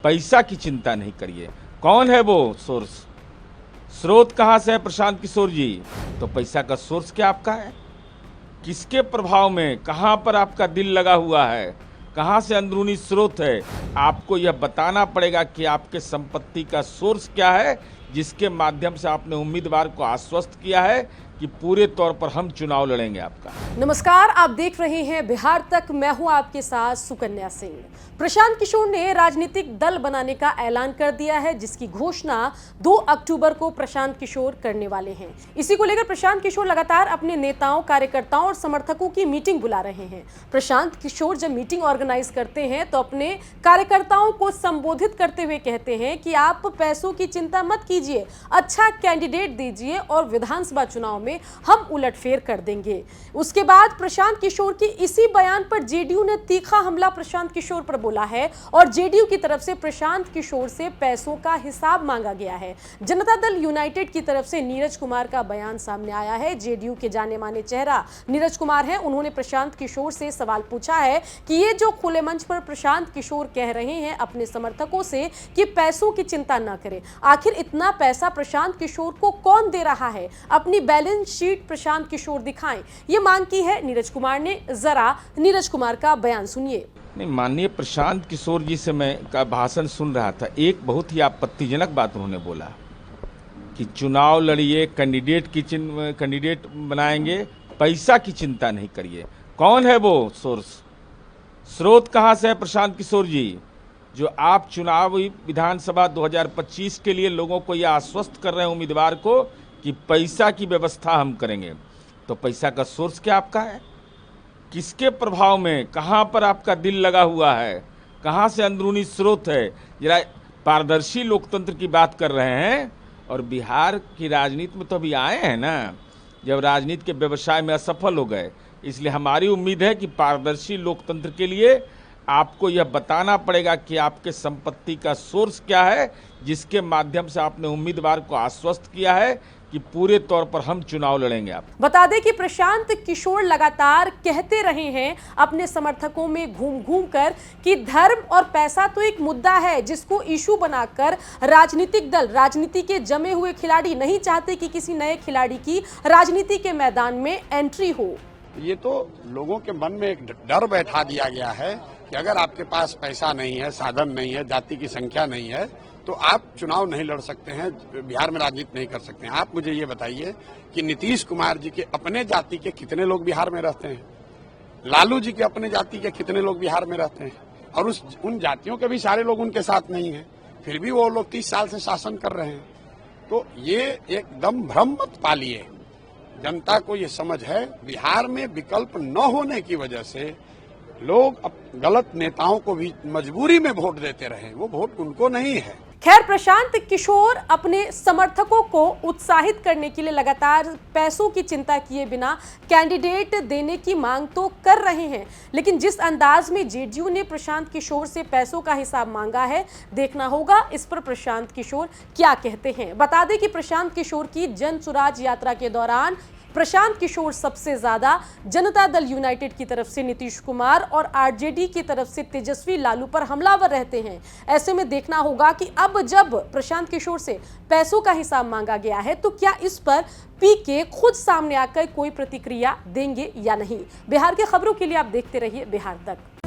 पैसा की चिंता नहीं करिए। कौन है वो सोर्स? स्रोत कहाँ से है प्रशांत किशोर जी? तो पैसा का सोर्स क्या आपका है? किसके प्रभाव में, कहाँ पर आपका दिल लगा हुआ है, कहाँ से अंदरूनी स्रोत है? आपको यह बताना पड़ेगा कि आपके संपत्ति का सोर्स क्या है, जिसके माध्यम से आपने उम्मीदवार को आश्वस्त किया है कि पूरे तौर पर हम चुनाव लड़ेंगे आपका। नमस्कार, आप देख रहे हैं बिहार तक। मैं हूं आपके साथ सुकन्या सिंह। प्रशांत किशोर ने राजनीतिक दल बनाने का ऐलान कर दिया है, जिसकी घोषणा 2 अक्टूबर को प्रशांत किशोर करने वाले हैं। इसी को लेकर प्रशांत किशोर लगातार अपने नेताओं, कार्यकर्ताओं और समर्थकों की मीटिंग बुला रहे हैं। प्रशांत किशोर जब मीटिंग ऑर्गेनाइज करते हैं तो अपने कार्यकर्ताओं को संबोधित करते हुए कहते हैं कि आप पैसों की चिंता मत कीजिए, अच्छा कैंडिडेट दीजिए और विधानसभा चुनाव में हम उलटफेर कर देंगे। उसके बाद प्रशांत किशोर के इसी बयान पर जेडीयू ने तीखा हमला प्रशांत किशोर पर बोला है और जेडीयू की तरफ से प्रशांत किशोर से पैसों का हिसाब मांगा गया है। जनता दल यूनाइटेड की तरफ से नीरज कुमार का बयान सामने आया है। जेडीयू के जाने माने चेहरा नीरज कुमार हैं। उन्होंने प्रशांत किशोर से सवाल पूछा है कि ये जो खुले मंच पर प्रशांत किशोर कह रहे हैं अपने समर्थकों से कि पैसों की चिंता न करें, आखिर इतना पैसा प्रशांत किशोर को कौन दे रहा है? अपनी बैलेंस शीट प्रशांत किशोर दिखाएं, ये मांग की है नीरज कुमार ने। जरा नीरज कुमार का बयान सुनिए। नहीं, माननीय प्रशांत किशोर जी से मैं का भाषण सुन रहा था। एक बहुत ही आपत्तिजनक बात उन्होंने बोला कि चुनाव लड़िए, कैंडिडेट बनाएंगे, पैसा की चिंता नहीं करिए। कौन है वो सोर्स? स्रोत कहाँ से है प्रशांत किशोर जी, जो आप चुनावी विधानसभा 2025 के लिए लोगों को यह आश्वस्त कर रहे हैं, उम्मीदवार को, कि पैसा की व्यवस्था हम करेंगे? तो पैसा का सोर्स क्या आपका है? किसके प्रभाव में, कहाँ पर आपका दिल लगा हुआ है, कहाँ से अंदरूनी स्रोत है? जरा पारदर्शी लोकतंत्र की बात कर रहे हैं और बिहार की राजनीति में तो अभी आए हैं ना, जब राजनीति के व्यवसाय में असफल हो गए। इसलिए हमारी उम्मीद है कि पारदर्शी लोकतंत्र के लिए आपको यह बताना पड़ेगा कि आपके संपत्ति का सोर्स क्या है, जिसके माध्यम से आपने उम्मीदवार को आश्वस्त किया है कि पूरे तौर पर हम चुनाव लड़ेंगे। आप बता दें कि प्रशांत किशोर लगातार कहते रहे हैं अपने समर्थकों में घूम घूम कर कि धर्म और पैसा तो एक मुद्दा है, जिसको इशू बनाकर राजनीतिक दल, राजनीति के जमे हुए खिलाड़ी नहीं चाहते कि किसी नए खिलाड़ी की राजनीति के मैदान में एंट्री हो। ये तो लोगों के मन में एक डर बैठा दिया गया है कि अगर आपके पास पैसा नहीं है, साधन नहीं है, जाति की संख्या नहीं है, तो आप चुनाव नहीं लड़ सकते हैं, बिहार में राजनीति नहीं कर सकते हैं। आप मुझे ये बताइए कि नीतीश कुमार जी के अपने जाति के कितने लोग बिहार में रहते हैं? लालू जी के अपने जाति के कितने लोग बिहार में रहते हैं? और उन जातियों के भी सारे लोग उनके साथ नहीं हैं, फिर भी वो लोग 30 साल से शासन कर रहे हैं। तो ये एकदम भ्रम मत पालिए। जनता को ये समझ है, बिहार में विकल्प न होने की वजह से लोग अब गलत नेताओं को भी मजबूरी में वोट देते रहे। वो वोट उनको नहीं है। खैर, प्रशांत किशोर अपने समर्थकों को उत्साहित करने के लिए लगातार पैसों की चिंता किए बिना कैंडिडेट देने की मांग तो कर रहे हैं, लेकिन जिस अंदाज में जेडीयू ने प्रशांत किशोर से पैसों का हिसाब मांगा है, देखना होगा इस पर प्रशांत किशोर क्या कहते हैं। बता दें कि प्रशांत किशोर की जन सुराज यात्रा के दौरान प्रशांत किशोर सबसे ज्यादा जनता दल यूनाइटेड की तरफ से नीतीश कुमार और आरजेडी की तरफ से तेजस्वी लालू पर हमलावर रहते हैं। ऐसे में देखना होगा कि अब जब प्रशांत किशोर से पैसों का हिसाब मांगा गया है तो क्या इस पर पीके खुद सामने आकर कोई प्रतिक्रिया देंगे या नहीं। बिहार के खबरों के लिए आप देखते रहिए बिहार तक।